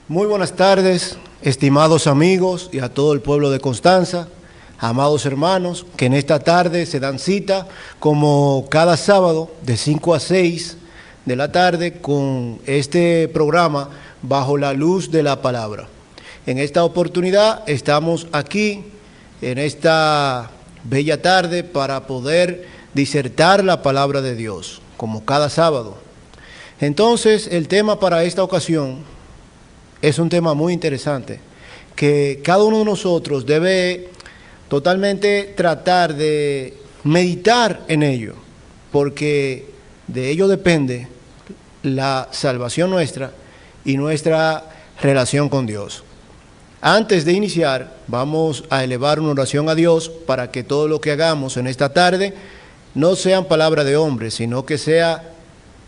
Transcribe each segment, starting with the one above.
Muy buenas tardes, estimados amigos y a todo el pueblo de Constanza, amados hermanos, que en esta tarde se dan cita como cada sábado de 5 a 6 de la tarde con este programa Bajo la Luz de la Palabra. En esta oportunidad estamos aquí en esta bella tarde para poder disertar la palabra de Dios, como cada sábado. Entonces, el tema para esta ocasión es un tema muy interesante, que cada uno de nosotros debe totalmente tratar de meditar en ello, porque de ello depende la salvación nuestra y nuestra relación con Dios. Antes de iniciar, vamos a elevar una oración a Dios para que todo lo que hagamos en esta tarde no sean palabras de hombre, sino que sea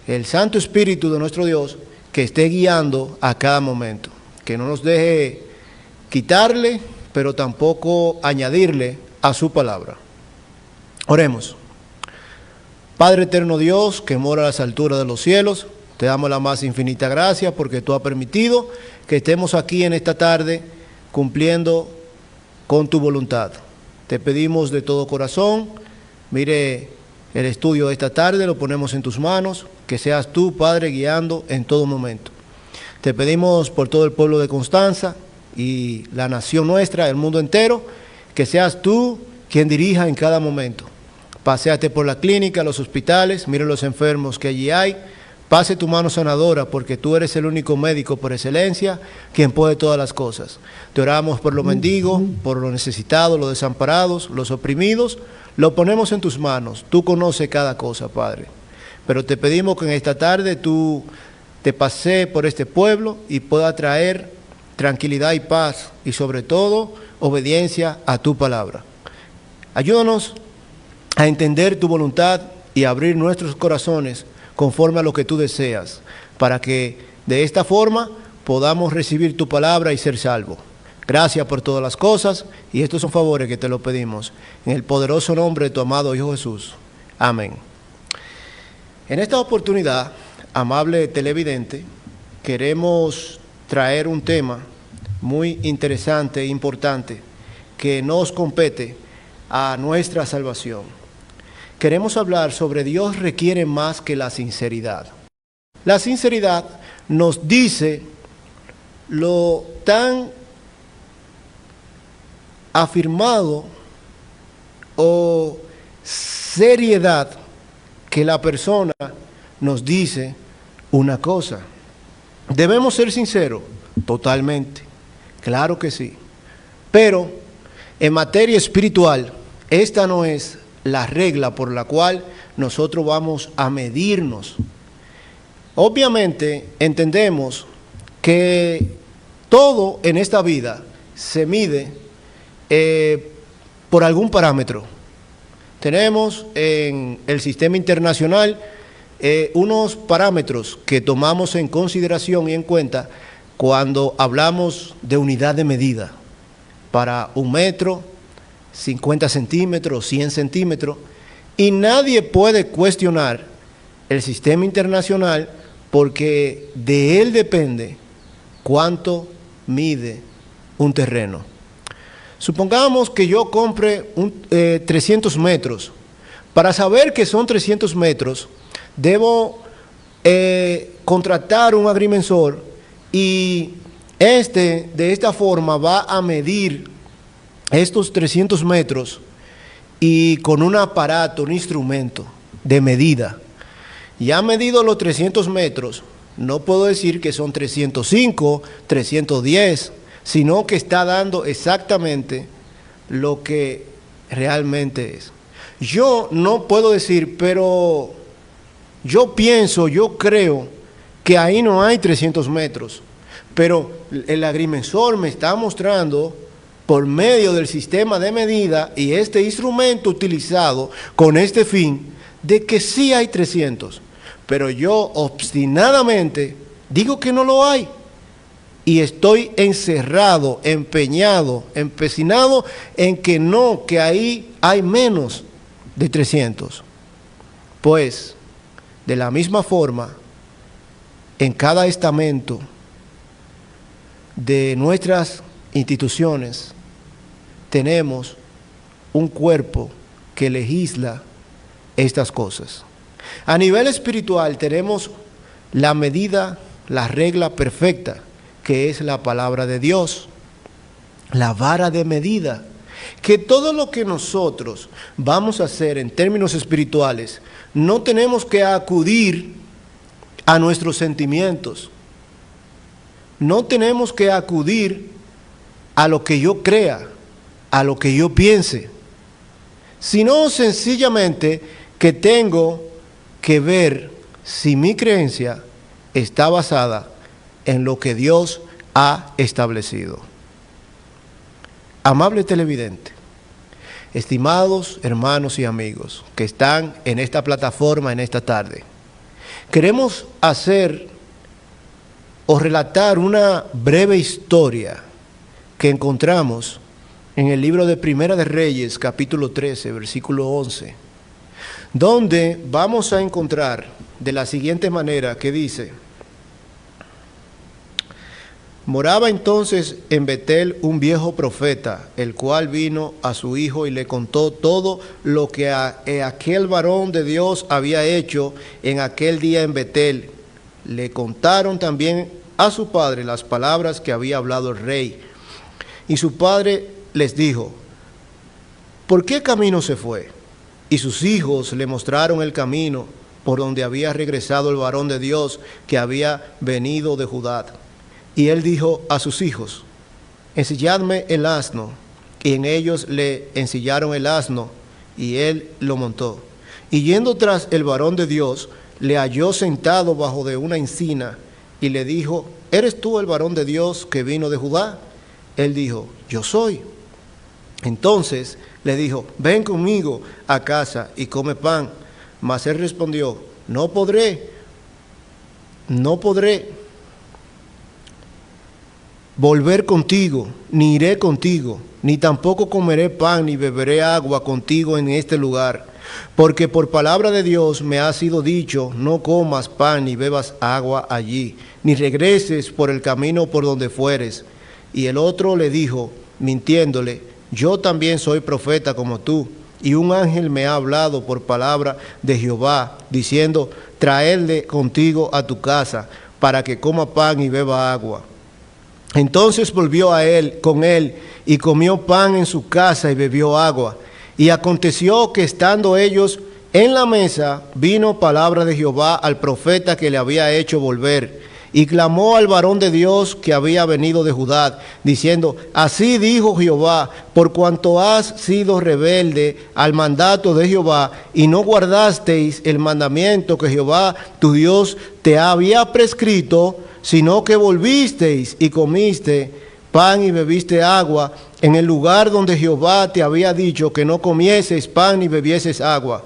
el Santo Espíritu de nuestro Dios que esté guiando a cada momento, que no nos deje quitarle, pero tampoco añadirle a su palabra. Oremos. Padre eterno Dios, que mora a las alturas de los cielos, te damos la más infinita gracia porque tú has permitido que estemos aquí en esta tarde cumpliendo con tu voluntad. Te pedimos de todo corazón, mire el estudio de esta tarde, lo ponemos en tus manos, que seas tú, Padre, guiando en todo momento. Te pedimos por todo el pueblo de Constanza y la nación nuestra, el mundo entero, que seas tú quien dirija en cada momento. Paséate por la clínica, los hospitales, mire los enfermos que allí hay. Pase tu mano sanadora, porque tú eres el único médico por excelencia, quien puede todas las cosas. Te oramos por los mendigos, por los necesitados, los desamparados, los oprimidos. Lo ponemos en tus manos. Tú conoces cada cosa, Padre. Pero te pedimos que en esta tarde tú te pasees por este pueblo y pueda traer tranquilidad y paz, y sobre todo, obediencia a tu palabra. Ayúdanos a entender tu voluntad y a abrir nuestros corazones conforme a lo que tú deseas, para que de esta forma podamos recibir tu palabra y ser salvos. Gracias por todas las cosas, y estos son favores que te lo pedimos, en el poderoso nombre de tu amado Hijo Jesús. Amén. En esta oportunidad, amable televidente, queremos traer un tema muy interesante e importante que nos compete a nuestra salvación. Queremos hablar sobre Dios requiere más que la sinceridad. La sinceridad nos dice lo tan afirmado o seriedad que la persona nos dice una cosa. ¿Debemos ser sinceros? Totalmente. Claro que sí. Pero en materia espiritual, esta no es la regla por la cual nosotros vamos a medirnos. Obviamente entendemos que todo en esta vida se mide por algún parámetro. Tenemos en el sistema internacional unos parámetros que tomamos en consideración y en cuenta cuando hablamos de unidad de medida. Para 1 metro, 50 centímetros, 100 centímetros, y nadie puede cuestionar el sistema internacional porque de él depende cuánto mide un terreno. Supongamos que yo compre 300 metros. Para saber que son 300 metros, debo contratar un agrimensor y de esta forma va a medir estos 300 metros y con un aparato, un instrumento de medida. Ya medido los 300 metros, no puedo decir que son 305, 310, sino que está dando exactamente lo que realmente es. Yo no puedo decir, pero yo pienso, yo creo que ahí no hay 300 metros, pero el agrimensor me está mostrando por medio del sistema de medida y este instrumento utilizado con este fin de que sí hay 300, pero yo obstinadamente digo que no lo hay y estoy encerrado, empeñado, empecinado en que no, que ahí hay menos de 300. Pues, de la misma forma, en cada estamento de nuestras instituciones tenemos un cuerpo que legisla estas cosas. A nivel espiritual tenemos la medida, la regla perfecta, que es la palabra de Dios, la vara de medida, que todo lo que nosotros vamos a hacer en términos espirituales, no tenemos que acudir a nuestros sentimientos, no tenemos que acudir a lo que yo crea, a lo que yo piense, sino sencillamente que tengo que ver si mi creencia está basada en lo que Dios ha establecido. Amable televidente, estimados hermanos y amigos que están en esta plataforma en esta tarde, queremos hacer o relatar una breve historia que encontramos en el libro de Primera de Reyes, capítulo 13, versículo 11, donde vamos a encontrar de la siguiente manera que dice: moraba entonces en Betel un viejo profeta, el cual vino a su hijo y le contó todo lo que aquel varón de Dios había hecho en aquel día en Betel. Le contaron también a su padre las palabras que había hablado el rey. Y su padre les dijo: ¿por qué camino se fue? Y sus hijos le mostraron el camino por donde había regresado el varón de Dios que había venido de Judá. Y él dijo a sus hijos: ensilladme el asno. Y en ellos le ensillaron el asno, y él lo montó. Y yendo tras el varón de Dios, le halló sentado bajo de una encina, y le dijo: ¿eres tú el varón de Dios que vino de Judá? Él dijo: yo soy. Entonces le dijo: ven conmigo a casa y come pan. Mas él respondió: no podré volver contigo, ni iré contigo, ni tampoco comeré pan ni beberé agua contigo en este lugar, porque por palabra de Dios me ha sido dicho: no comas pan ni bebas agua allí, ni regreses por el camino por donde fueres. Y el otro le dijo, mintiéndole: yo también soy profeta como tú, y un ángel me ha hablado por palabra de Jehová, diciendo: traedle contigo a tu casa, para que coma pan y beba agua. Entonces volvió con él, y comió pan en su casa y bebió agua. Y aconteció que estando ellos en la mesa, vino palabra de Jehová al profeta que le había hecho volver. Y clamó al varón de Dios que había venido de Judá, diciendo: así dijo Jehová, por cuanto has sido rebelde al mandato de Jehová, y no guardasteis el mandamiento que Jehová tu Dios te había prescrito, sino que volvisteis y comiste pan y bebiste agua en el lugar donde Jehová te había dicho que no comieses pan ni bebieses agua,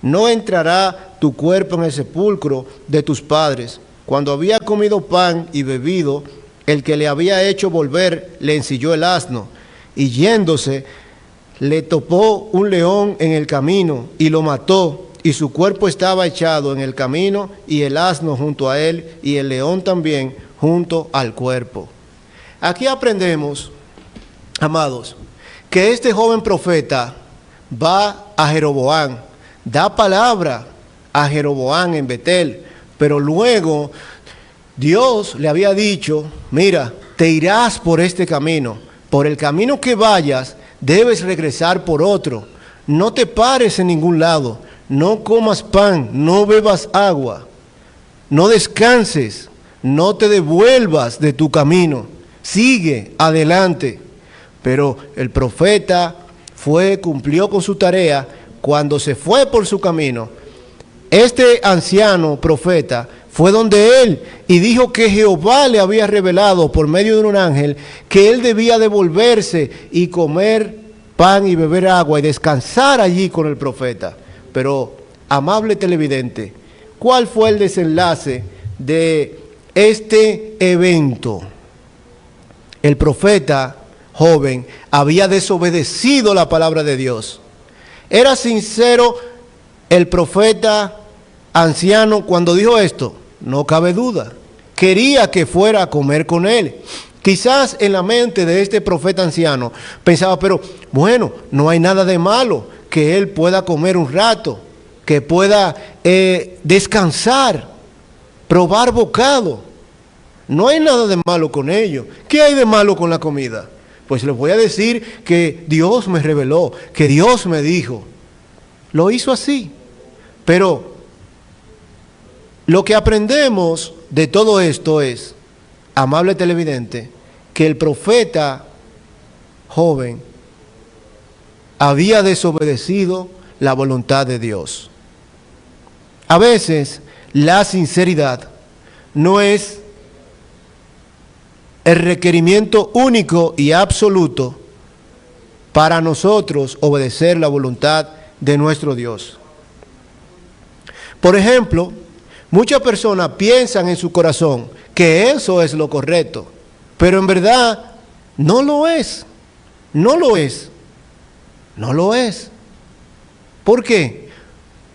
no entrará tu cuerpo en el sepulcro de tus padres. Cuando había comido pan y bebido, el que le había hecho volver le ensilló el asno, y yéndose le topó un león en el camino y lo mató, y su cuerpo estaba echado en el camino, y el asno junto a él, y el león también junto al cuerpo. Aquí aprendemos, amados, que este joven profeta va a Jeroboam, da palabra a Jeroboam en Betel, pero luego Dios le había dicho: mira, te irás por este camino, por el camino que vayas debes regresar por otro, no te pares en ningún lado, no comas pan, no bebas agua, no descanses, no te devuelvas de tu camino, sigue adelante. Pero el profeta cumplió con su tarea. Cuando se fue por su camino, este anciano profeta fue donde él y dijo que Jehová le había revelado por medio de un ángel que él debía devolverse y comer pan y beber agua y descansar allí con el profeta. Pero, amable televidente, ¿cuál fue el desenlace de este evento? El profeta joven había desobedecido la palabra de Dios. ¿Era sincero el profeta anciano cuando dijo esto? No cabe duda. Quería que fuera a comer con él. Quizás en la mente de este profeta anciano pensaba, pero bueno, no hay nada de malo que él pueda comer un rato, que pueda descansar, probar bocado. No hay nada de malo con ello. ¿Qué hay de malo con la comida? Pues les voy a decir que Dios me reveló, que Dios me dijo. Lo hizo así. Pero lo que aprendemos de todo esto es, amable televidente, que el profeta joven había desobedecido la voluntad de Dios. A veces la sinceridad no es el requerimiento único y absoluto para nosotros obedecer la voluntad de nuestro Dios. Por ejemplo, muchas personas piensan en su corazón que eso es lo correcto, pero en verdad no lo es. No lo es. No lo es. ¿Por qué?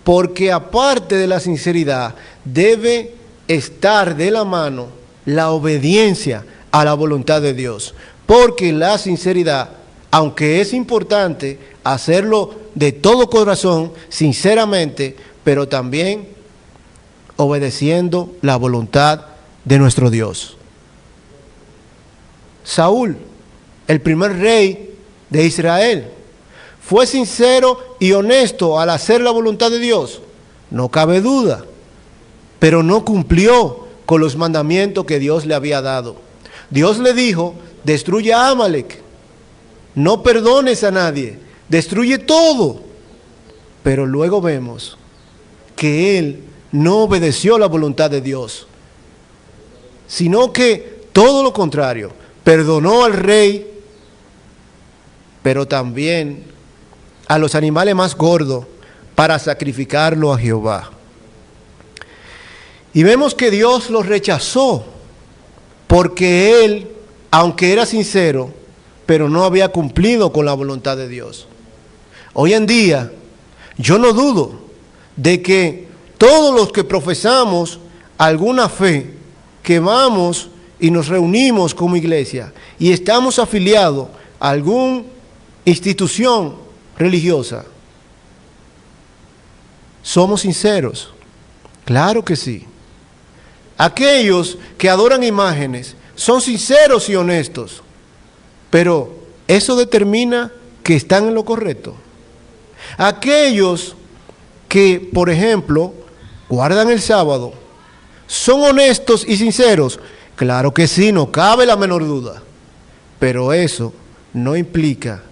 Porque aparte de la sinceridad, debe estar de la mano la obediencia a la voluntad de Dios. Porque la sinceridad, aunque es importante hacerlo de todo corazón, sinceramente, pero también obedeciendo la voluntad de nuestro Dios. Saúl, el primer rey de Israel, ¿fue sincero y honesto al hacer la voluntad de Dios? No cabe duda, pero no cumplió con los mandamientos que Dios le había dado. Dios le dijo, destruye a Amalek, no perdones a nadie, destruye todo. Pero luego vemos que él no obedeció la voluntad de Dios, sino que todo lo contrario, perdonó al rey, pero también a los animales más gordos para sacrificarlo a Jehová. Y vemos que Dios lo rechazó porque él, aunque era sincero, pero no había cumplido con la voluntad de Dios. Hoy en día, yo no dudo de que todos los que profesamos alguna fe, que vamos y nos reunimos como iglesia y estamos afiliados a alguna institución religiosa, somos sinceros. Claro que sí. Aquellos que adoran imágenes son sinceros y honestos, pero eso determina que están en lo correcto. Aquellos que, por ejemplo, guardan el sábado, son honestos y sinceros. Claro que sí, no cabe la menor duda, pero eso no implica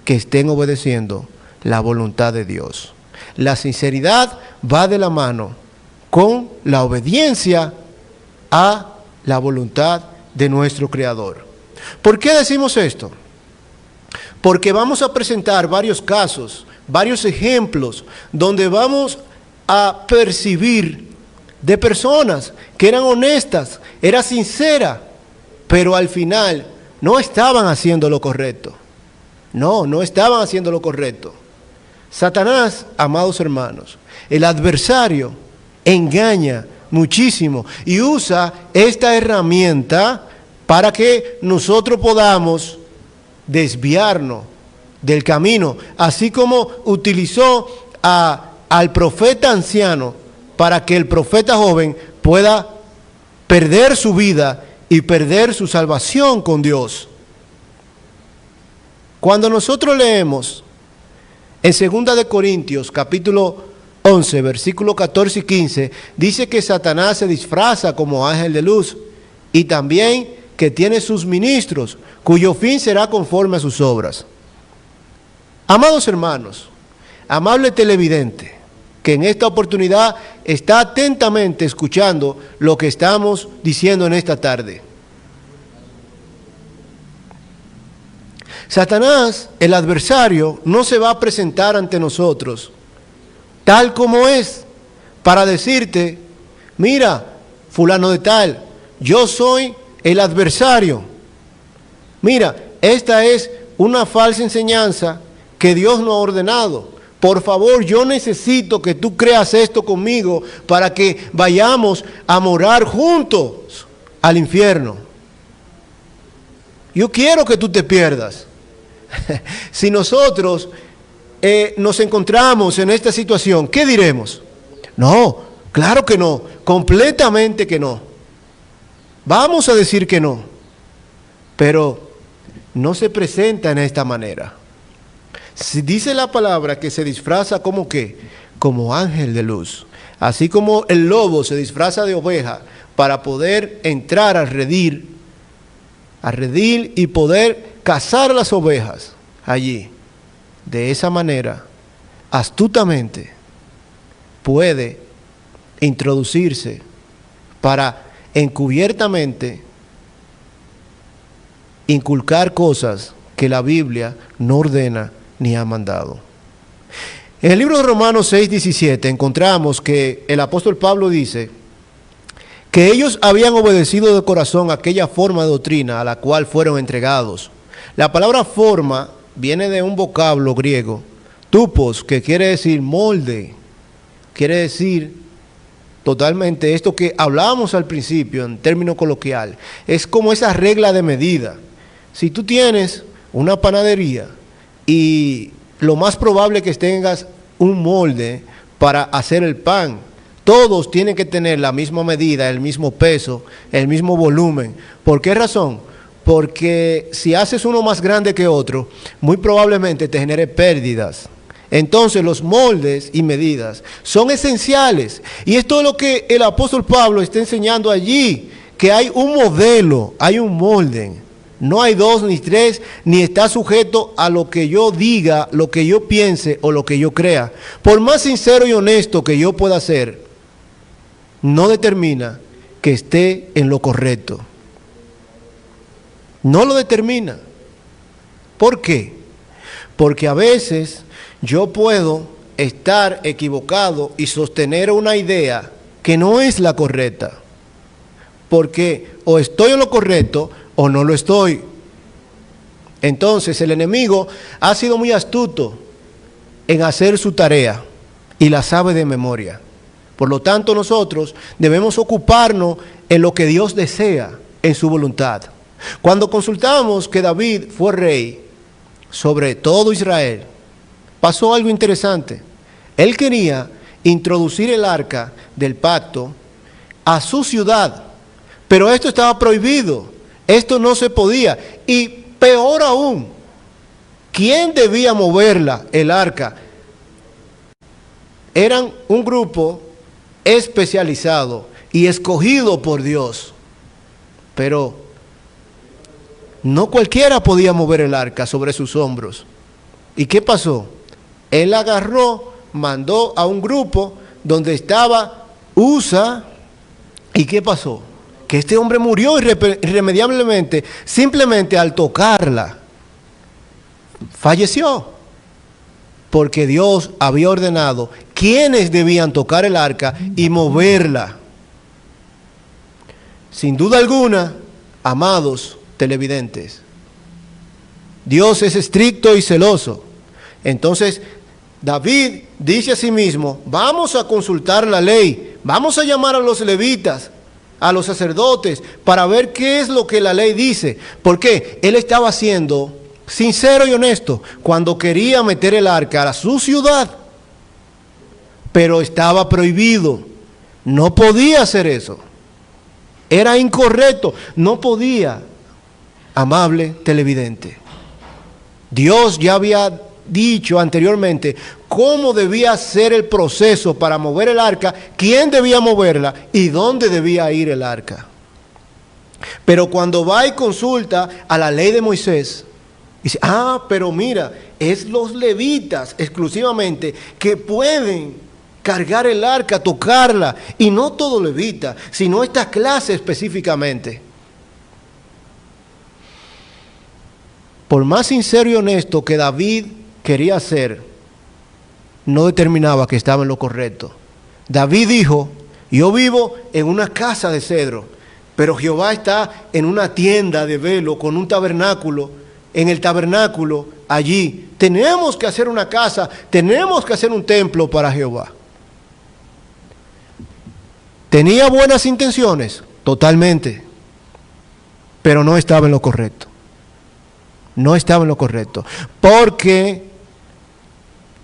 que estén obedeciendo la voluntad de Dios. La sinceridad va de la mano con la obediencia a la voluntad de nuestro Creador. ¿Por qué decimos esto? Porque vamos a presentar varios casos, varios ejemplos, donde vamos a percibir de personas que eran honestas, eran sinceras, pero al final no estaban haciendo lo correcto. No estaban haciendo lo correcto. Satanás, amados hermanos, el adversario, engaña muchísimo y usa esta herramienta para que nosotros podamos desviarnos del camino, así como utilizó al profeta anciano para que el profeta joven pueda perder su vida y perder su salvación con Dios. Cuando nosotros leemos en 2 de Corintios capítulo 11, versículos 14 y 15, dice que Satanás se disfraza como ángel de luz y también que tiene sus ministros, cuyo fin será conforme a sus obras. Amados hermanos, amable televidente, que en esta oportunidad está atentamente escuchando lo que estamos diciendo en esta tarde. Satanás, el adversario, no se va a presentar ante nosotros tal como es, para decirte, mira, fulano de tal, yo soy el adversario. Mira, esta es una falsa enseñanza que Dios nos ha ordenado. Por favor, yo necesito que tú creas esto conmigo para que vayamos a morar juntos al infierno. Yo quiero que tú te pierdas. Si nosotros nos encontramos en esta situación, ¿qué diremos? No, claro que no, completamente que no. Vamos a decir que no, pero no se presenta en esta manera. Si dice la palabra que se disfraza como qué, como ángel de luz, así como el lobo se disfraza de oveja para poder entrar al redil y poder cazar las ovejas allí. De esa manera, astutamente, puede introducirse para encubiertamente inculcar cosas que la Biblia no ordena ni ha mandado. En el libro de Romanos 6:17 encontramos que el apóstol Pablo dice que ellos habían obedecido de corazón aquella forma de doctrina a la cual fueron entregados. La palabra forma viene de un vocablo griego, tupos, que quiere decir molde, quiere decir totalmente esto que hablábamos al principio en término coloquial, es como esa regla de medida. Si tú tienes una panadería y lo más probable es que tengas un molde para hacer el pan, todos tienen que tener la misma medida, el mismo peso, el mismo volumen. ¿Por qué razón? Porque si haces uno más grande que otro, muy probablemente te genere pérdidas. Entonces los moldes y medidas son esenciales. Y esto es lo que el apóstol Pablo está enseñando allí, que hay un modelo, hay un molde. No hay dos ni tres, ni está sujeto a lo que yo diga, lo que yo piense o lo que yo crea. Por más sincero y honesto que yo pueda ser, no determina que esté en lo correcto. No lo determina. ¿Por qué? Porque a veces yo puedo estar equivocado y sostener una idea que no es la correcta. Porque o estoy en lo correcto o no lo estoy. Entonces el enemigo ha sido muy astuto en hacer su tarea y la sabe de memoria. Por lo tanto, nosotros debemos ocuparnos en lo que Dios desea, en su voluntad. Cuando consultamos que David fue rey sobre todo Israel, pasó algo interesante. Él quería introducir el arca del pacto a su ciudad, pero esto estaba prohibido, esto no se podía. Y peor aún, ¿quién debía moverla, el arca? Eran un grupo especializado y escogido por Dios, pero no cualquiera podía mover el arca sobre sus hombros. ¿Y qué pasó? Él agarró, mandó a un grupo donde estaba Usa. ¿Y qué pasó? Que este hombre murió irremediablemente, simplemente al tocarla. Falleció. Porque Dios había ordenado quiénes debían tocar el arca y moverla. Sin duda alguna, amados televidentes, Dios es estricto y celoso. Entonces, David dice a sí mismo, vamos a consultar la ley, vamos a llamar a los levitas, a los sacerdotes, para ver qué es lo que la ley dice. Porque él estaba siendo sincero y honesto cuando quería meter el arca a su ciudad, pero estaba prohibido, no podía hacer eso, era incorrecto, no podía. Amable televidente, Dios ya había dicho anteriormente cómo debía ser el proceso para mover el arca, quién debía moverla y dónde debía ir el arca. Pero cuando va y consulta a la ley de Moisés, dice, pero mira, es los levitas exclusivamente que pueden cargar el arca, tocarla, y no todo levita, sino esta clase específicamente. Por más sincero y honesto que David quería ser, no determinaba que estaba en lo correcto. David dijo, yo vivo en una casa de cedro, pero Jehová está en una tienda de velo con un tabernáculo. En el tabernáculo, allí, tenemos que hacer una casa, tenemos que hacer un templo para Jehová. ¿Tenía buenas intenciones? Totalmente. Pero no estaba en lo correcto. no estaba en lo correcto. Porque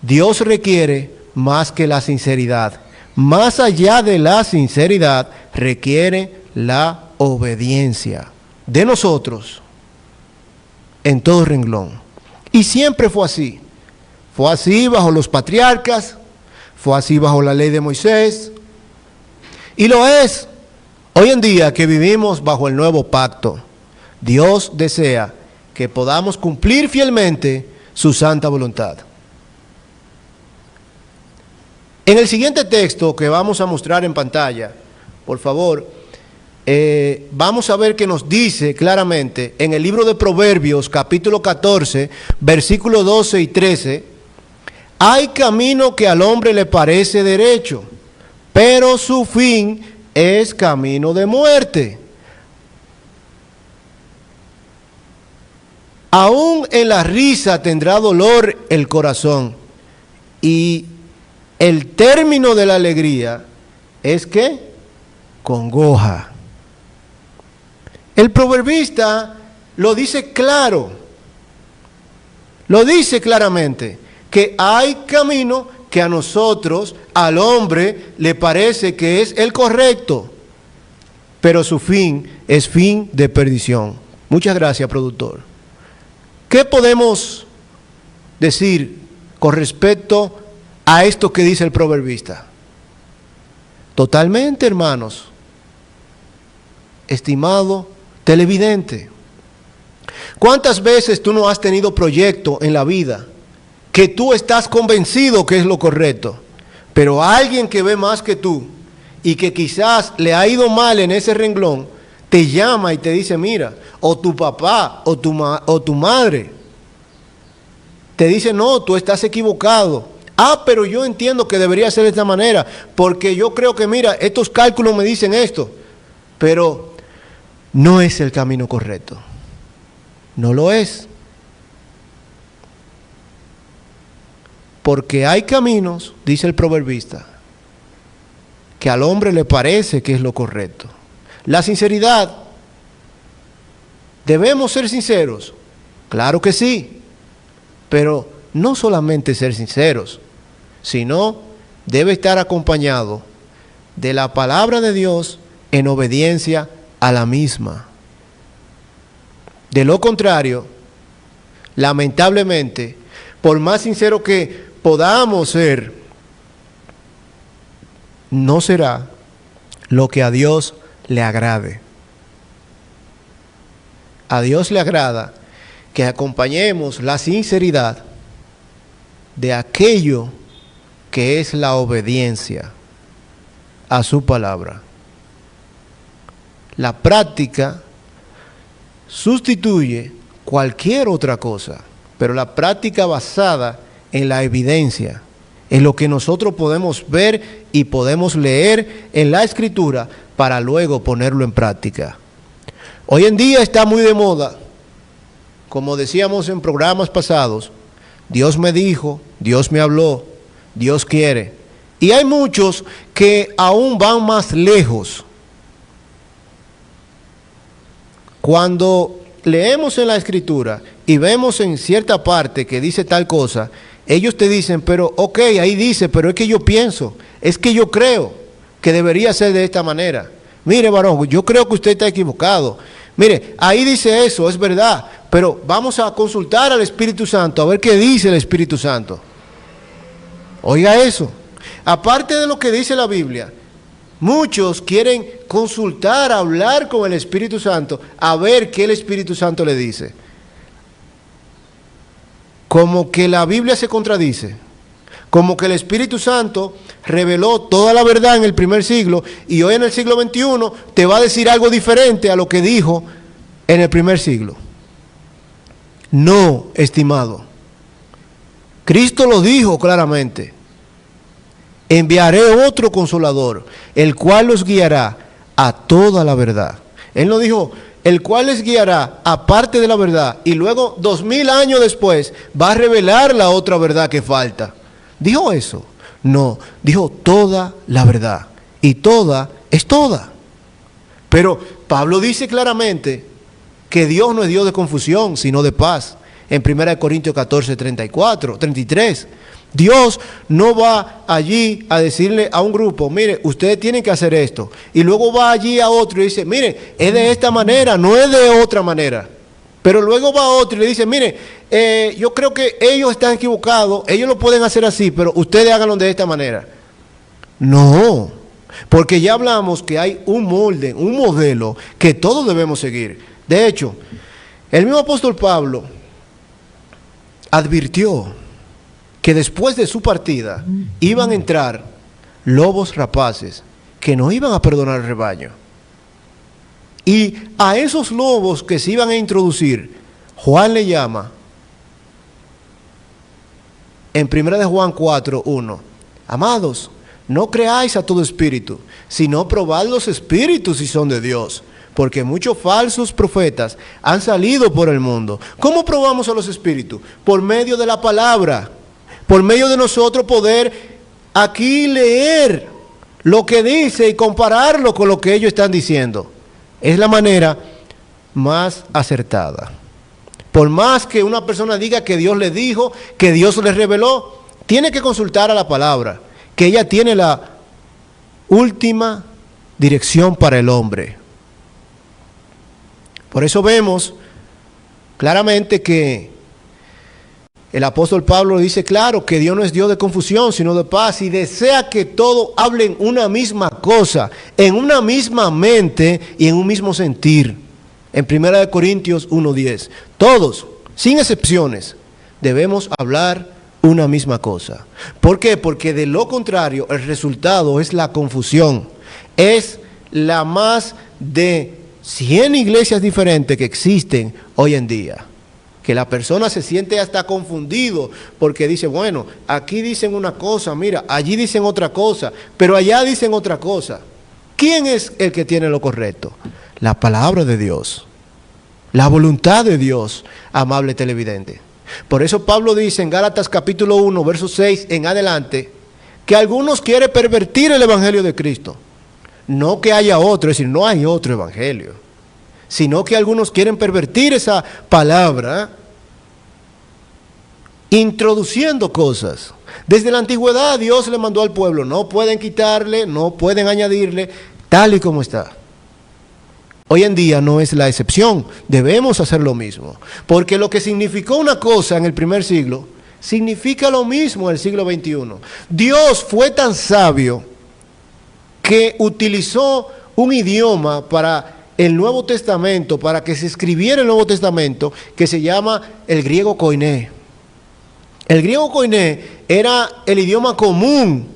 Dios requiere más que la sinceridad. Más allá de la sinceridad, requiere la obediencia de nosotros en todo renglón. Y siempre fue así. Fue así bajo los patriarcas, fue así bajo la ley de Moisés, y lo es hoy en día que vivimos bajo el nuevo pacto. Dios desea que podamos cumplir fielmente su santa voluntad. En el siguiente texto que vamos a mostrar en pantalla, por favor, vamos a ver que nos dice claramente en el libro de Proverbios, capítulo 14, versículos 12 y 13, hay camino que al hombre le parece derecho, pero su fin es camino de muerte. Aún en la risa tendrá dolor el corazón, y el término de la alegría es que congoja. El proverbista lo dice claro, lo dice claramente, que hay camino que a nosotros, al hombre, le parece que es el correcto, pero su fin es fin de perdición. Muchas gracias, productor. ¿Qué podemos decir con respecto a esto que dice el proverbista? Totalmente, hermanos, estimado televidente, ¿cuántas veces tú no has tenido proyecto en la vida que tú estás convencido que es lo correcto, pero alguien que ve más que tú y que quizás le ha ido mal en ese renglón, te llama y te dice, mira, o tu papá o tu madre te dice, no, tú estás equivocado. Pero yo entiendo que debería ser de esta manera, porque yo creo que, mira, estos cálculos me dicen esto, pero no es el camino correcto. No lo es. Porque hay caminos, dice el proverbista, que al hombre le parece que es lo correcto. La sinceridad, ¿debemos ser sinceros? Claro que sí, pero no solamente ser sinceros, sino debe estar acompañado de la palabra de Dios en obediencia a la misma. De lo contrario, lamentablemente, por más sincero que podamos ser, no será lo que a Dios le agrade. A Dios le agrada que acompañemos la sinceridad de aquello que es la obediencia a su palabra. La práctica sustituye cualquier otra cosa, pero la práctica basada en la evidencia, en lo que nosotros podemos ver y podemos leer en la Escritura para luego ponerlo en práctica. Hoy en día está muy de moda, como decíamos en programas pasados, Dios me dijo, Dios me habló, Dios quiere. Y hay muchos que aún van más lejos. Cuando leemos en la Escritura y vemos en cierta parte que dice tal cosa, ellos te dicen, pero ok, ahí dice, pero es que yo pienso, es que yo creo que debería ser de esta manera. Mire, varón, yo creo que usted está equivocado. Mire, ahí dice eso, es verdad, pero vamos a consultar al Espíritu Santo, a ver qué dice el Espíritu Santo. Oiga eso. Aparte de lo que dice la Biblia, muchos quieren consultar, hablar con el Espíritu Santo, a ver qué el Espíritu Santo le dice. Como que la Biblia se contradice, como que el Espíritu Santo reveló toda la verdad en el primer siglo y hoy en el siglo XXI te va a decir algo diferente a lo que dijo en el primer siglo. No, estimado. Cristo lo dijo claramente. Enviaré otro consolador, el cual los guiará a toda la verdad. Él no dijo, el cual les guiará aparte de la verdad, y luego 2000 años después va a revelar la otra verdad que falta. ¿Dijo eso? No, dijo toda la verdad. Y toda es toda. Pero Pablo dice claramente que Dios no es Dios de confusión, sino de paz. en 1 Corintios 14, 34, 33. Dios no va allí a decirle a un grupo, mire, ustedes tienen que hacer esto. Y luego va allí a otro y dice, mire, es de esta manera, no es de otra manera. Pero luego va a otro y le dice, mire, yo creo que ellos están equivocados, ellos lo pueden hacer así, pero ustedes háganlo de esta manera. No, porque ya hablamos que hay un molde, un modelo que todos debemos seguir. De hecho, el mismo apóstol Pablo advirtió que después de su partida iban a entrar lobos rapaces que no iban a perdonar el rebaño. Y a esos lobos que se iban a introducir, Juan le llama, en 1 de Juan 4, 1, amados, no creáis a todo espíritu, sino probad los espíritus si son de Dios, porque muchos falsos profetas han salido por el mundo. ¿Cómo probamos a los espíritus? Por medio de la palabra, por medio de nosotros poder aquí leer lo que dice y compararlo con lo que ellos están diciendo. Es la manera más acertada. Por más que una persona diga que Dios le dijo, que Dios le reveló, tiene que consultar a la palabra, que ella tiene la última dirección para el hombre. Por eso vemos claramente que el apóstol Pablo dice claro que Dios no es Dios de confusión, sino de paz, y desea que todos hablen una misma cosa, en una misma mente y en un mismo sentir. En 1 Corintios 1:10, todos, sin excepciones, debemos hablar una misma cosa. ¿Por qué? Porque de lo contrario, el resultado es la confusión. Es la más de 100 iglesias diferentes que existen hoy en día. Que la persona se siente hasta confundido porque dice, bueno, aquí dicen una cosa, mira, allí dicen otra cosa, pero allá dicen otra cosa. ¿Quién es el que tiene lo correcto? La palabra de Dios, la voluntad de Dios, amable televidente. Por eso Pablo dice en Gálatas capítulo 1, verso 6 en adelante, que algunos quieren pervertir el evangelio de Cristo. No que haya otro, es decir, no hay otro evangelio, sino que algunos quieren pervertir esa palabra introduciendo cosas. Desde la antigüedad Dios le mandó al pueblo, no pueden quitarle, no pueden añadirle, tal y como está. Hoy en día no es la excepción, debemos hacer lo mismo, porque lo que significó una cosa en el primer siglo, significa lo mismo en el siglo XXI. Dios fue tan sabio que utilizó un idioma para el Nuevo Testamento, para que se escribiera el Nuevo Testamento, que se llama el griego koiné. El griego koiné era el idioma común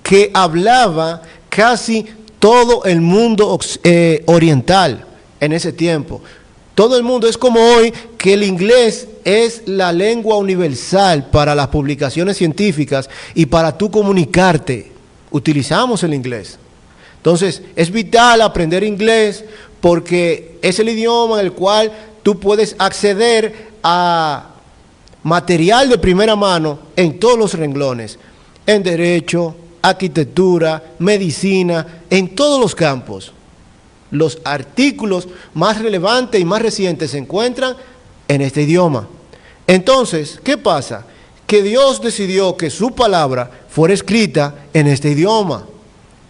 que hablaba casi todo el mundo oriental en ese tiempo. Todo el mundo, es como hoy que el inglés es la lengua universal para las publicaciones científicas y para tú comunicarte. Utilizamos el inglés. Entonces, es vital aprender inglés porque es el idioma en el cual tú puedes acceder a material de primera mano en todos los renglones, en derecho, arquitectura, medicina, en todos los campos. Los artículos más relevantes y más recientes se encuentran en este idioma. Entonces, ¿qué pasa? Que Dios decidió que su palabra fuera escrita en este idioma.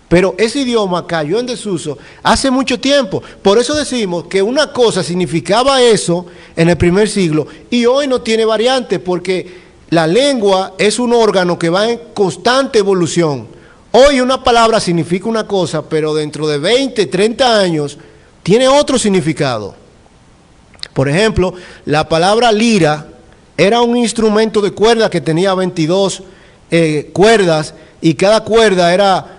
Pero ese idioma cayó en desuso hace mucho tiempo. Por eso decimos que una cosa significaba eso en el primer siglo y hoy no tiene variante, porque la lengua es un órgano que va en constante evolución. Hoy una palabra significa una cosa, pero dentro de 20, 30 años tiene otro significado. Por ejemplo, la palabra lira era un instrumento de cuerda que tenía 22 cuerdas y cada cuerda era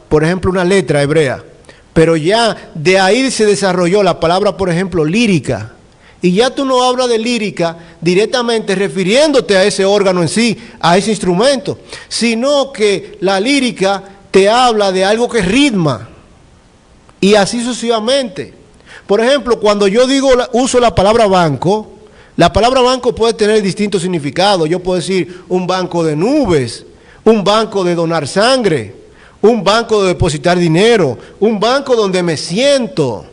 por ejemplo, una letra hebrea. Pero ya de ahí se desarrolló la palabra, por ejemplo, lírica. Y ya tú no hablas de lírica directamente refiriéndote a ese órgano en sí, a ese instrumento, sino que la lírica te habla de algo que ritma. Y así sucesivamente. Por ejemplo, cuando yo uso la palabra banco puede tener distintos significados. Yo puedo decir un banco de nubes, un banco de donar sangre, un banco de depositar dinero, un banco donde me siento.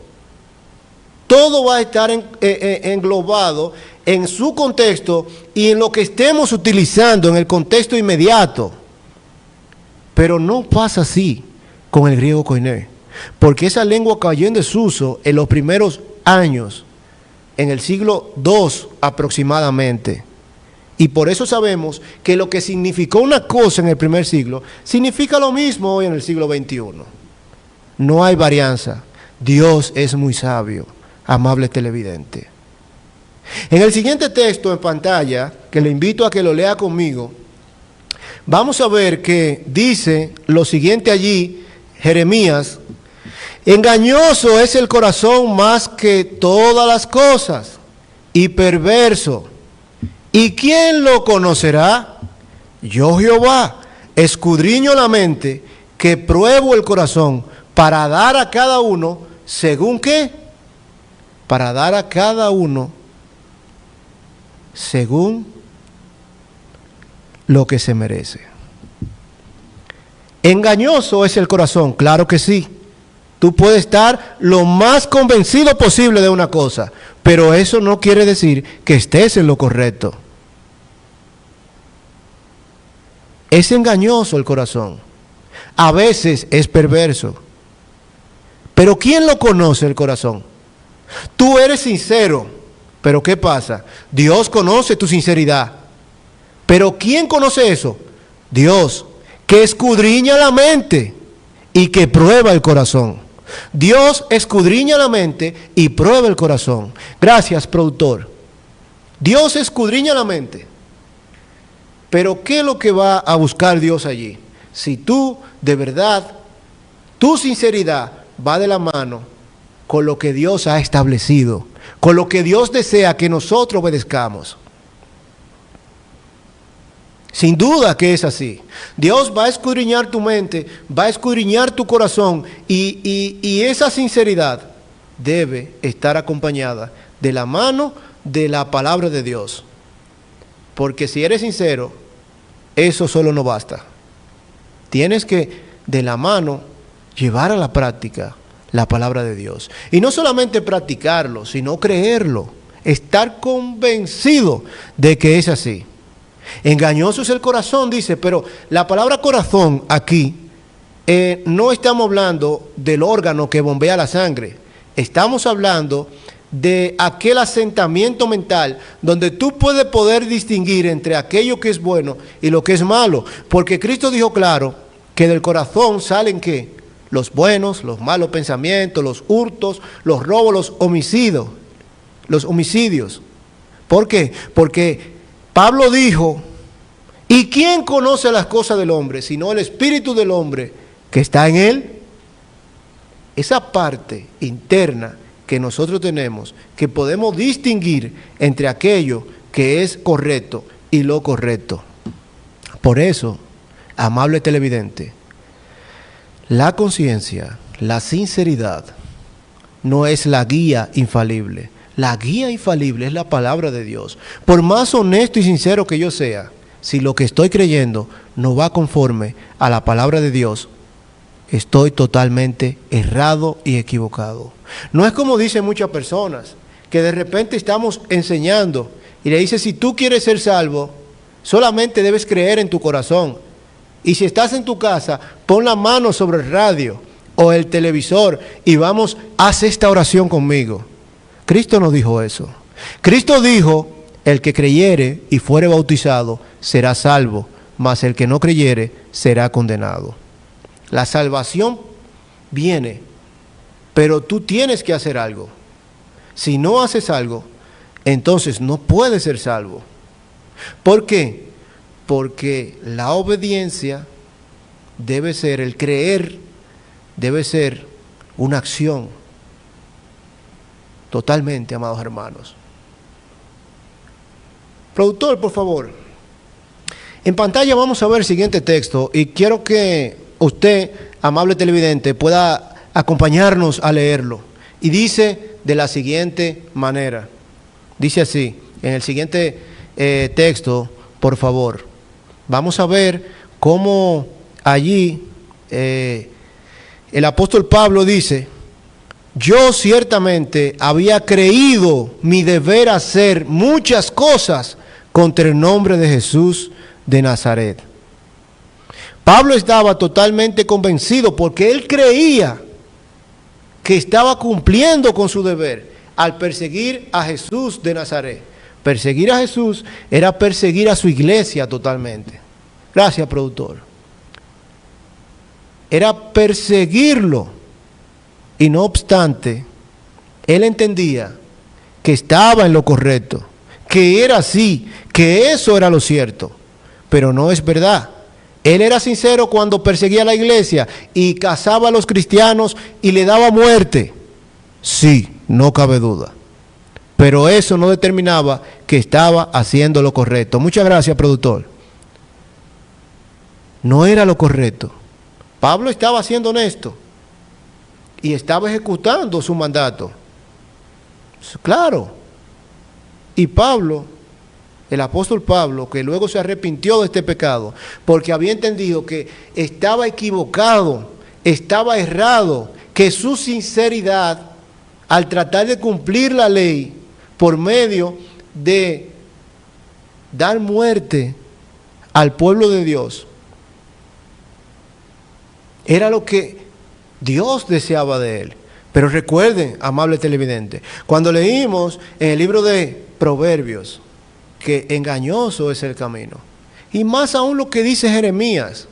Todo va a estar englobado en su contexto y en lo que estemos utilizando en el contexto inmediato. Pero no pasa así con el griego koiné, porque esa lengua cayó en desuso en los primeros años, en el siglo II aproximadamente. Y por eso sabemos que lo que significó una cosa en el primer siglo, significa lo mismo hoy en el siglo XXI. No hay varianza. Dios es muy sabio, amable televidente. En el siguiente texto en pantalla, que le invito a que lo lea conmigo, vamos a ver que dice lo siguiente allí, Jeremías: engañoso es el corazón más que todas las cosas, y perverso. ¿Y quién lo conocerá? Yo, Jehová, escudriño la mente, que pruebo el corazón, para dar a cada uno, ¿según qué? Para dar a cada uno, según lo que se merece. Engañoso es el corazón, claro que sí. Tú puedes estar lo más convencido posible de una cosa, pero eso no quiere decir que estés en lo correcto. Es engañoso el corazón. A veces es perverso. Pero ¿quién lo conoce el corazón? Tú eres sincero, pero ¿qué pasa? Dios conoce tu sinceridad. Pero ¿quién conoce eso? Dios, que escudriña la mente y que prueba el corazón. Dios escudriña la mente y prueba el corazón. Gracias, productor. Dios escudriña la mente. Pero ¿qué es lo que va a buscar Dios allí? Si tú, de verdad, tu sinceridad va de la mano con lo que Dios ha establecido, con lo que Dios desea que nosotros obedezcamos. Sin duda que es así. Dios va a escudriñar tu mente, va a escudriñar tu corazón y esa sinceridad debe estar acompañada de la mano de la palabra de Dios. Porque si eres sincero, eso solo no basta. Tienes que de la mano llevar a la práctica la palabra de Dios. Y no solamente practicarlo, sino creerlo, estar convencido de que es así. Engañoso es el corazón, dice, pero la palabra corazón aquí, no estamos hablando del órgano que bombea la sangre. Estamos hablando de aquel asentamiento mental donde tú puedes poder distinguir entre aquello que es bueno y lo que es malo. Porque Cristo dijo claro que del corazón salen ¿qué? Los buenos, los malos pensamientos, los hurtos, los robos, los homicidios. ¿Por qué? Porque Pablo dijo: ¿y quién conoce las cosas del hombre sino el espíritu del hombre que está en él? Esa parte interna que nosotros tenemos, que podemos distinguir entre aquello que es correcto y lo correcto. Por eso, amable televidente, la conciencia, la sinceridad, no es la guía infalible. La guía infalible es la palabra de Dios. Por más honesto y sincero que yo sea, si lo que estoy creyendo no va conforme a la palabra de Dios, estoy totalmente errado y equivocado. No es como dicen muchas personas, que de repente estamos enseñando y le dice: si tú quieres ser salvo, solamente debes creer en tu corazón. Y si estás en tu casa, pon la mano sobre el radio o el televisor y vamos, haz esta oración conmigo. Cristo no dijo eso. Cristo dijo: el que creyere y fuere bautizado será salvo, mas el que no creyere será condenado. La salvación viene, pero tú tienes que hacer algo. Si no haces algo, entonces no puedes ser salvo. ¿Por qué? Porque la obediencia debe ser, el creer debe ser una acción. Totalmente, amados hermanos. Productor, por favor. En pantalla vamos a ver el siguiente texto y quiero que usted, amable televidente, pueda acompañarnos a leerlo. Y dice de la siguiente manera. Dice así, en el siguiente texto, por favor. Vamos a ver cómo allí el apóstol Pablo dice: yo ciertamente había creído mi deber hacer muchas cosas contra el nombre de Jesús de Nazaret. Pablo estaba totalmente convencido porque él creía que estaba cumpliendo con su deber al perseguir a Jesús de Nazaret. Perseguir a Jesús era perseguir a su iglesia totalmente. Gracias, productor. Era perseguirlo. Y no obstante, él entendía que estaba en lo correcto, que era así, que eso era lo cierto. Pero no es verdad. Él era sincero cuando perseguía a la iglesia y cazaba a los cristianos y le daba muerte. Sí, no cabe duda. Pero eso no determinaba que estaba haciendo lo correcto. Muchas gracias, productor. No era lo correcto. Pablo estaba siendo honesto y estaba ejecutando su mandato. Claro. Y Pablo, el apóstol Pablo, que luego se arrepintió de este pecado, porque había entendido que estaba equivocado, estaba errado, que su sinceridad al tratar de cumplir la ley por medio de dar muerte al pueblo de Dios, era lo que Dios deseaba de él. Pero recuerden, amable televidente, cuando leímos en el libro de Proverbios que engañoso es el camino, y más aún lo que dice Jeremías,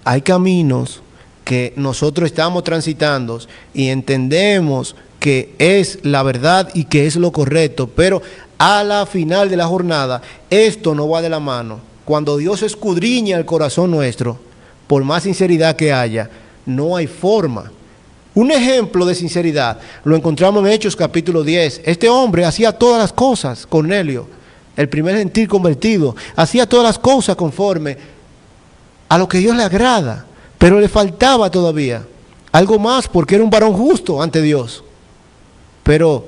hay caminos que nosotros estamos transitando y entendemos que es la verdad y que es lo correcto, pero a la final de la jornada esto no va de la mano. Cuando Dios escudriña el corazón nuestro, por más sinceridad que haya, no hay forma. Un ejemplo de sinceridad lo encontramos en Hechos capítulo 10. Este hombre hacía todas las cosas, Cornelio, el primer gentil convertido, hacía todas las cosas conforme a lo que Dios le agrada, pero le faltaba todavía algo más porque era un varón justo ante Dios. Pero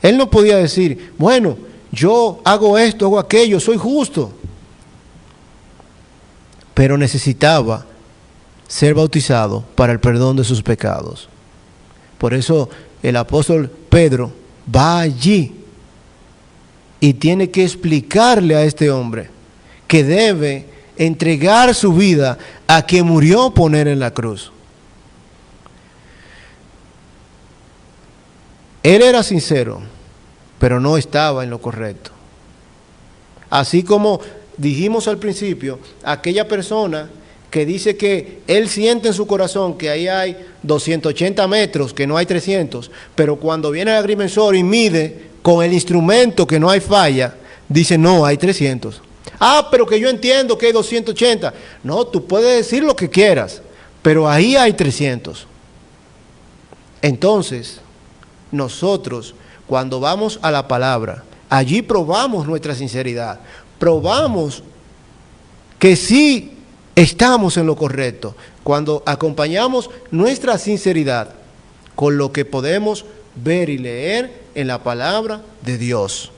él no podía decir, bueno, yo hago esto, hago aquello, soy justo. Pero necesitaba ser bautizado para el perdón de sus pecados. Por eso el apóstol Pedro va allí y tiene que explicarle a este hombre que debe entregar su vida a quien murió poner en la cruz. Él era sincero, pero no estaba en lo correcto. Así como dijimos al principio, aquella persona que dice que él siente en su corazón que ahí hay 280 metros, que no hay 300, pero cuando viene el agrimensor y mide con el instrumento que no hay falla, dice no, hay 300. Ah, pero que yo entiendo que hay 280. No, tú puedes decir lo que quieras, pero ahí hay 300. Entonces, nosotros cuando vamos a la palabra, allí probamos nuestra sinceridad. Probamos que sí estamos en lo correcto cuando acompañamos nuestra sinceridad con lo que podemos ver y leer en la palabra de Dios.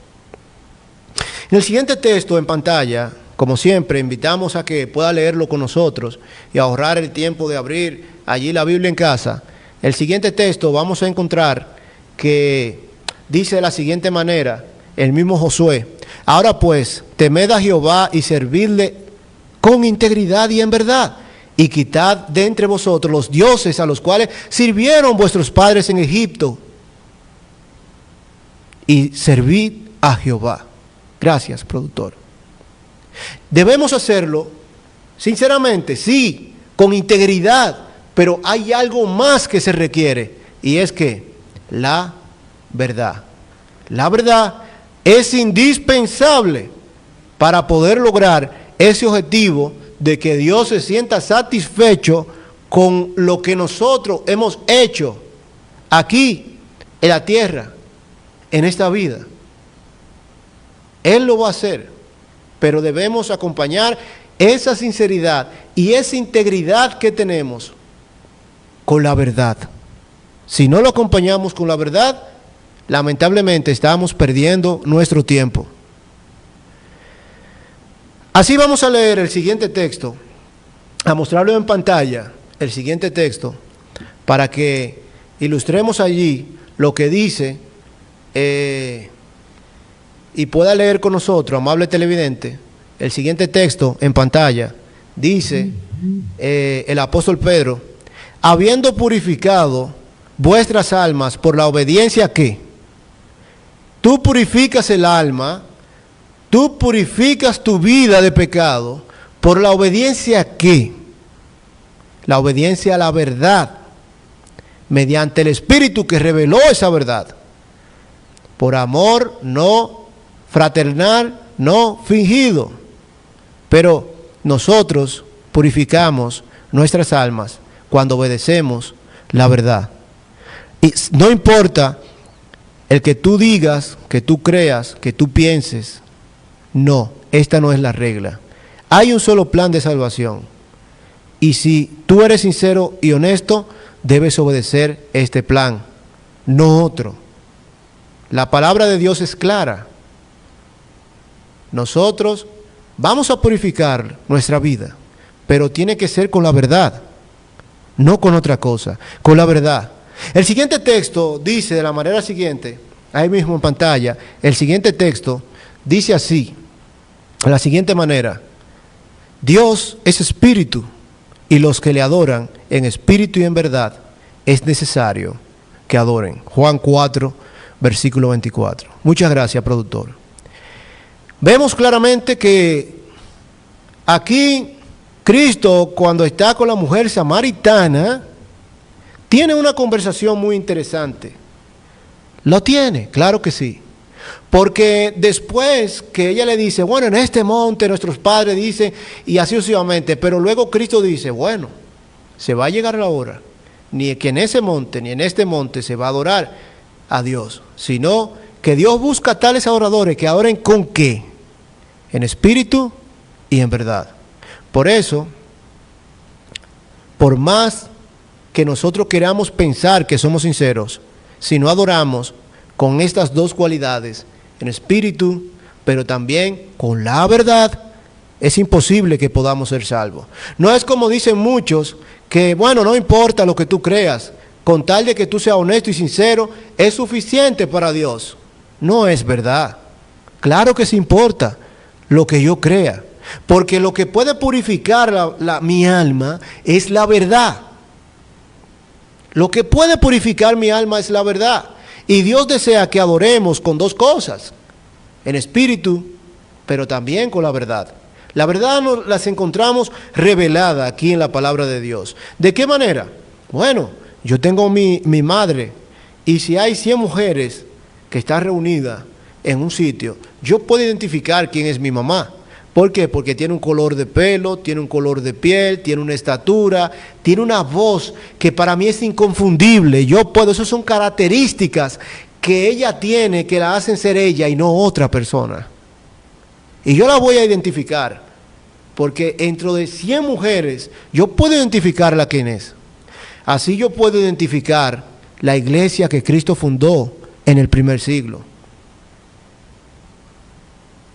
En el siguiente texto en pantalla, como siempre, invitamos a que pueda leerlo con nosotros y ahorrar el tiempo de abrir allí la Biblia en casa. El siguiente texto vamos a encontrar que dice de la siguiente manera, el mismo Josué: ahora pues, temed a Jehová y servidle con integridad y en verdad, y quitad de entre vosotros los dioses a los cuales sirvieron vuestros padres en Egipto, y servid a Jehová. Gracias, productor. Debemos hacerlo, sinceramente, sí, con integridad, pero hay algo más que se requiere, y es que la verdad. La verdad es indispensable para poder lograr ese objetivo de que Dios se sienta satisfecho con lo que nosotros hemos hecho aquí en la tierra, en esta vida. Él lo va a hacer, pero debemos acompañar esa sinceridad y esa integridad que tenemos con la verdad. Si no lo acompañamos con la verdad, lamentablemente estamos perdiendo nuestro tiempo. Así vamos a leer el siguiente texto, a mostrarlo en pantalla, el siguiente texto para que ilustremos allí lo que dice y pueda leer con nosotros, amable televidente. El siguiente texto en pantalla dice el apóstol Pedro: habiendo purificado vuestras almas por la obediencia que tú purificas el alma, tú purificas tu vida de pecado por la obediencia que la obediencia a la verdad, mediante el Espíritu que reveló esa verdad, por amor no fraternal, no fingido. Pero nosotros purificamos nuestras almas cuando obedecemos la verdad. Y no importa el que tú digas, que tú creas, que tú pienses, no, esta no es la regla. Hay un solo plan de salvación. Y si tú eres sincero y honesto, debes obedecer este plan, no otro. La palabra de Dios es clara. Nosotros vamos a purificar nuestra vida, pero tiene que ser con la verdad, no con otra cosa, con la verdad. El siguiente texto dice de la manera siguiente, ahí mismo en pantalla, el siguiente texto dice así, de la siguiente manera: Dios es espíritu, y los que le adoran en espíritu y en verdad es necesario que adoren. Juan 4, versículo 24. Muchas gracias, productor. Vemos claramente que aquí Cristo, cuando está con la mujer samaritana, tiene una conversación muy interesante. ¿Lo tiene? Claro que sí. Porque después que ella le dice, bueno, en este monte nuestros padres dicen, y así sucesivamente, pero luego Cristo dice, bueno, se va a llegar la hora, ni que en ese monte, ni en este monte se va a adorar a Dios, sino que Dios busca tales adoradores que adoren ¿con qué? En espíritu y en verdad. Por eso, por más que nosotros queramos pensar que somos sinceros, si no adoramos con estas dos cualidades, en espíritu, pero también con la verdad, es imposible que podamos ser salvos. No es como dicen muchos, que bueno, no importa lo que tú creas, con tal de que tú seas honesto y sincero, es suficiente para Dios. No es verdad. Claro que sí importa lo que yo crea, porque lo que puede purificar mi alma es la verdad. Lo que puede purificar mi alma es la verdad. Y Dios desea que adoremos con dos cosas, en espíritu, pero también con la verdad. La verdad las encontramos revelada aquí en la palabra de Dios. ¿De qué manera? Bueno, yo tengo mi madre, y si hay 100 mujeres que están reunidas en un sitio, yo puedo identificar quién es mi mamá. ¿Por qué? Porque tiene un color de pelo, tiene un color de piel, tiene una estatura, tiene una voz que para mí es inconfundible. Esas son características que ella tiene, que la hacen ser ella y no otra persona. Y yo la voy a identificar, porque dentro de 100 mujeres, yo puedo identificarla quién es. Así yo puedo identificar la iglesia que Cristo fundó en el primer siglo.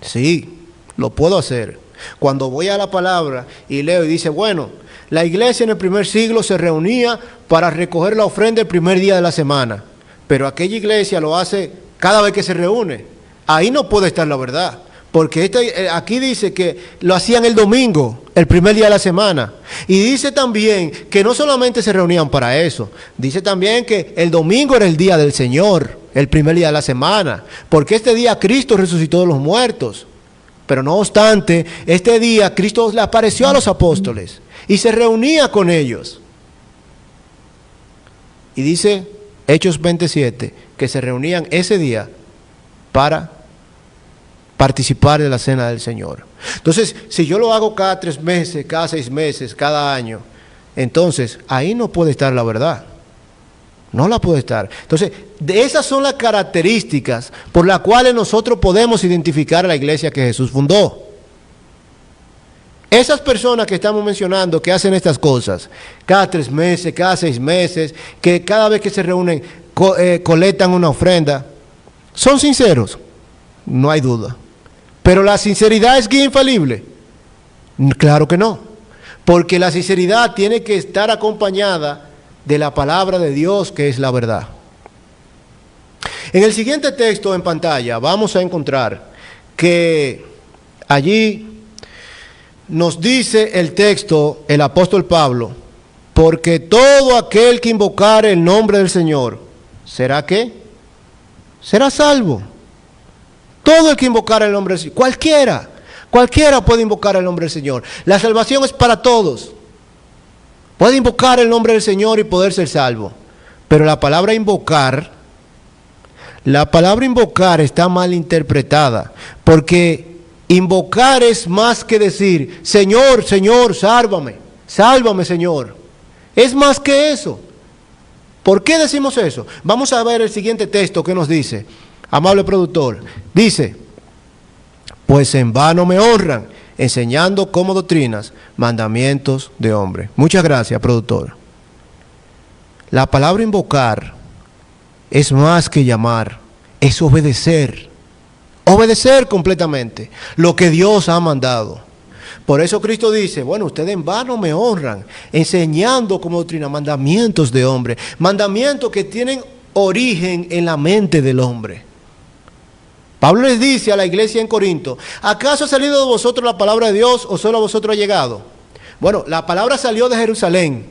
Sí. Lo puedo hacer. Cuando voy a la palabra y leo y dice, bueno, la iglesia en el primer siglo se reunía para recoger la ofrenda el primer día de la semana, pero aquella iglesia lo hace cada vez que se reúne. Ahí no puede estar la verdad, porque aquí dice que lo hacían el domingo, el primer día de la semana. Y dice también que no solamente se reunían para eso, dice también que el domingo era el día del Señor, el primer día de la semana, porque este día Cristo resucitó de los muertos. Pero no obstante, este día Cristo le apareció a los apóstoles y se reunía con ellos. Y dice Hechos 27 que se reunían ese día para participar de la cena del Señor. Entonces, si yo lo hago cada 3 meses, cada 6 meses, cada año, entonces ahí no puede estar la verdad. No la puede estar. Entonces, esas son las características por las cuales nosotros podemos identificar a la iglesia que Jesús fundó. Esas personas que estamos mencionando que hacen estas cosas, cada 3 meses, cada 6 meses, que cada vez que se reúnen colectan una ofrenda, ¿son sinceros? No hay duda. ¿Pero la sinceridad es guía infalible? Claro que no. porque la sinceridad tiene que estar acompañada de la palabra de Dios, que es la verdad. En el siguiente texto en pantalla vamos a encontrar que allí nos dice el texto, el apóstol Pablo, porque todo aquel que invocare el nombre del Señor, ¿será qué? Será salvo. Todo el que invocare el nombre del Señor, cualquiera puede invocar el nombre del Señor. La salvación es para todos. Puede invocar el nombre del Señor y poder ser salvo. Pero la palabra invocar está mal interpretada, porque invocar es más que decir, Señor, Señor, sálvame, sálvame, Señor. Es más que eso. ¿Por qué decimos eso? Vamos a ver el siguiente texto que nos dice, amable productor. Dice, pues en vano me honran, enseñando como doctrinas mandamientos de hombre. Muchas gracias, productor. La palabra invocar es más que llamar, es obedecer. Obedecer completamente lo que Dios ha mandado. Por eso Cristo dice, bueno, ustedes en vano me honran, enseñando como doctrina mandamientos de hombre, mandamientos que tienen origen en la mente del hombre. Pablo les dice a la iglesia en Corinto, ¿acaso ha salido de vosotros la palabra de Dios o solo a vosotros ha llegado? Bueno, la palabra salió de Jerusalén.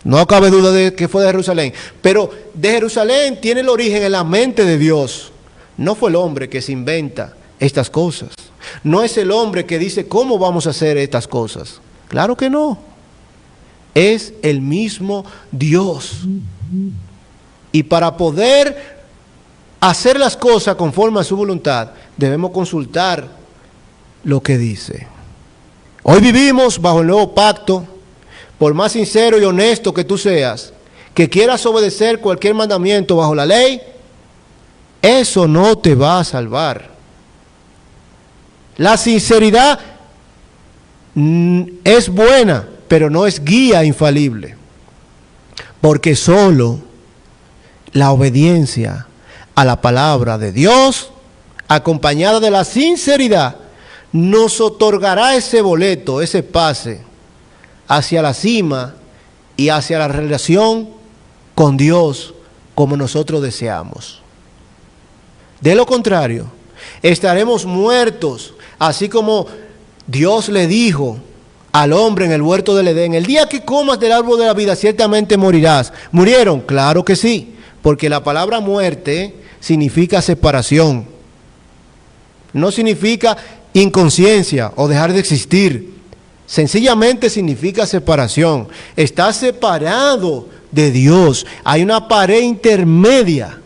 No cabe duda de que fue de Jerusalén. Pero de Jerusalén tiene el origen en la mente de Dios. No fue el hombre que se inventa estas cosas. No es el hombre que dice cómo vamos a hacer estas cosas. Claro que no. Es el mismo Dios. Y para poder hacer las cosas conforme a su voluntad, debemos consultar lo que dice. Hoy vivimos bajo el nuevo pacto. Por más sincero y honesto que tú seas, que quieras obedecer cualquier mandamiento bajo la ley, eso no te va a salvar. La sinceridad es buena, pero no es guía infalible. Porque solo la obediencia a la palabra de Dios, acompañada de la sinceridad, nos otorgará ese boleto, ese pase hacia la cima y hacia la relación con Dios como nosotros deseamos. De lo contrario, estaremos muertos, así como Dios le dijo al hombre en el huerto del Edén, el día que comas del árbol de la vida ciertamente morirás. ¿Murieron? Claro que sí, porque la palabra muerte significa separación. No significa inconsciencia o dejar de existir. Sencillamente significa separación. Está separado de Dios. Hay una pared intermedia.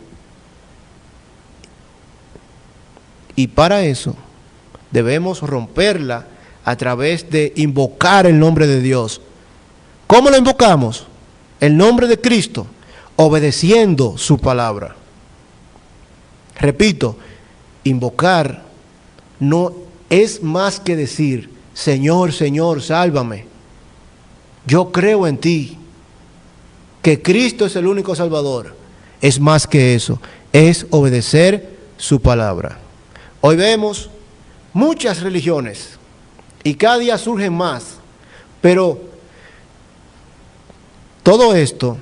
Y para eso debemos romperla a través de invocar el nombre de Dios. ¿Cómo lo invocamos? El nombre de Cristo, obedeciendo su palabra. Repito, invocar no es más que decir, Señor, Señor, sálvame. Yo creo en ti, que Cristo es el único Salvador. Es más que eso, es obedecer su palabra. Hoy vemos muchas religiones y cada día surgen más, pero todo esto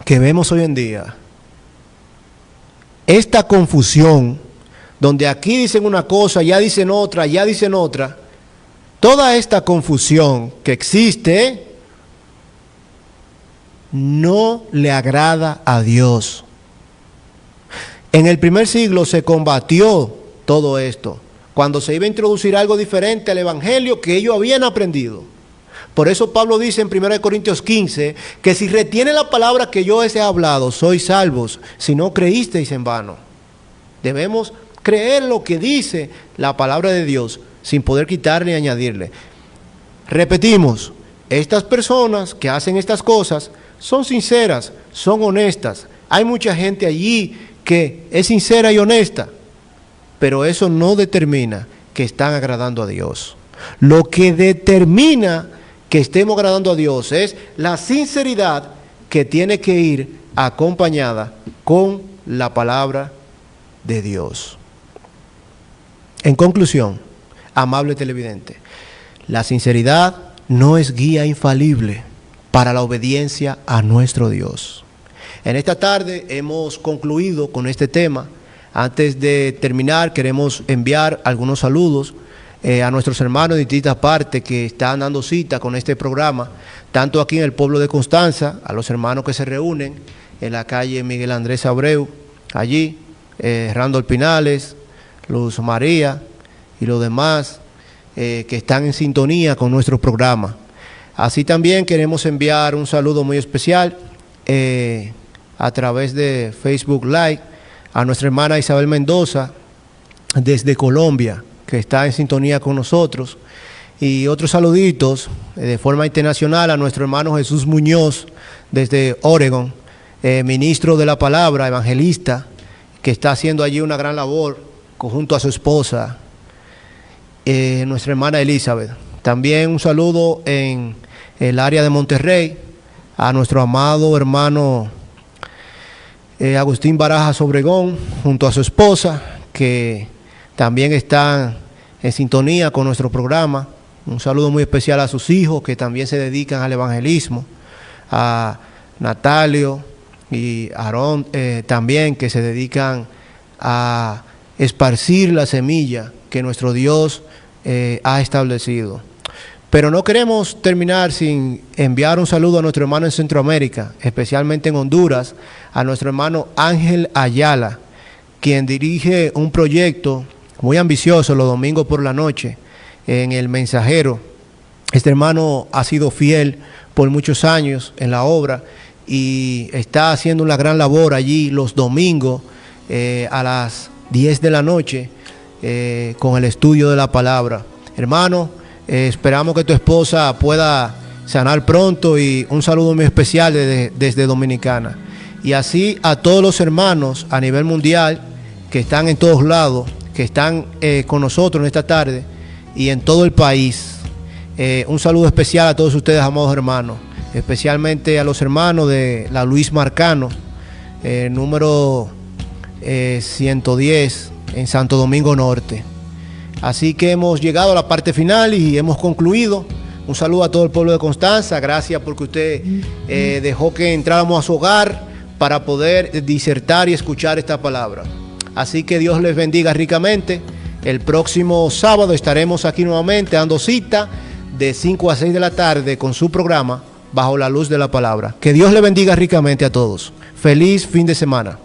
que vemos hoy en día, esta confusión, donde aquí dicen una cosa, ya dicen otra, toda esta confusión que existe no le agrada a Dios. En el primer siglo se combatió todo esto, cuando se iba a introducir algo diferente al evangelio que ellos habían aprendido. Por eso Pablo dice en 1 Corintios 15, que si retiene la palabra que yo os he hablado, sois salvos, si no creísteis en vano. Debemos creer lo que dice la palabra de Dios, sin poder quitarle ni añadirle. Repetimos, estas personas que hacen estas cosas son sinceras, son honestas. Hay mucha gente allí que es sincera y honesta, pero eso no determina que están agradando a Dios. Lo que determina que estemos agradando a Dios es la sinceridad que tiene que ir acompañada con la palabra de Dios. En conclusión, amable televidente, la sinceridad no es guía infalible para la obediencia a nuestro Dios. En esta tarde hemos concluido con este tema. Antes de terminar, queremos enviar algunos saludos a nuestros hermanos de distintas partes que están dando cita con este programa, tanto aquí en el pueblo de Constanza, a los hermanos que se reúnen en la calle Miguel Andrés Abreu, allí, Randall Pinales, Luz María y los demás que están en sintonía con nuestro programa. Así también queremos enviar un saludo muy especial a través de Facebook Live a nuestra hermana Isabel Mendoza desde Colombia, que está en sintonía con nosotros, y otros saluditos de forma internacional a nuestro hermano Jesús Muñoz desde Oregon, ministro de la palabra, evangelista, que está haciendo allí una gran labor junto a su esposa, nuestra hermana Elizabeth. También un saludo en el área de Monterrey a nuestro amado hermano Agustín Barajas Obregón junto a su esposa, que también están en sintonía con nuestro programa. Un saludo muy especial a sus hijos que también se dedican al evangelismo, a Natalio y Aarón también, que se dedican a esparcir la semilla que nuestro Dios ha establecido. Pero no queremos terminar sin enviar un saludo a nuestro hermano en Centroamérica, especialmente en Honduras, a nuestro hermano Ángel Ayala, quien dirige un proyecto muy ambicioso los domingos por la noche en El Mensajero. Este hermano ha sido fiel por muchos años en la obra y está haciendo una gran labor allí los domingos a las 10 de la noche con el estudio de la palabra. Hermano, esperamos que tu esposa pueda sanar pronto y un saludo muy especial desde Dominicana. Y así a todos los hermanos a nivel mundial que están en todos lados, que están con nosotros en esta tarde y en todo el país. Un saludo especial a todos ustedes, amados hermanos, especialmente a los hermanos de la Luis Marcano, número 110 en Santo Domingo Norte. Así que hemos llegado a la parte final y hemos concluido. Un saludo a todo el pueblo de Constanza. Gracias porque usted dejó que entráramos a su hogar para poder disertar y escuchar esta palabra. Así que Dios les bendiga ricamente. El próximo sábado estaremos aquí nuevamente dando cita de 5 a 6 de la tarde con su programa Bajo la Luz de la Palabra. Que Dios les bendiga ricamente a todos. Feliz fin de semana.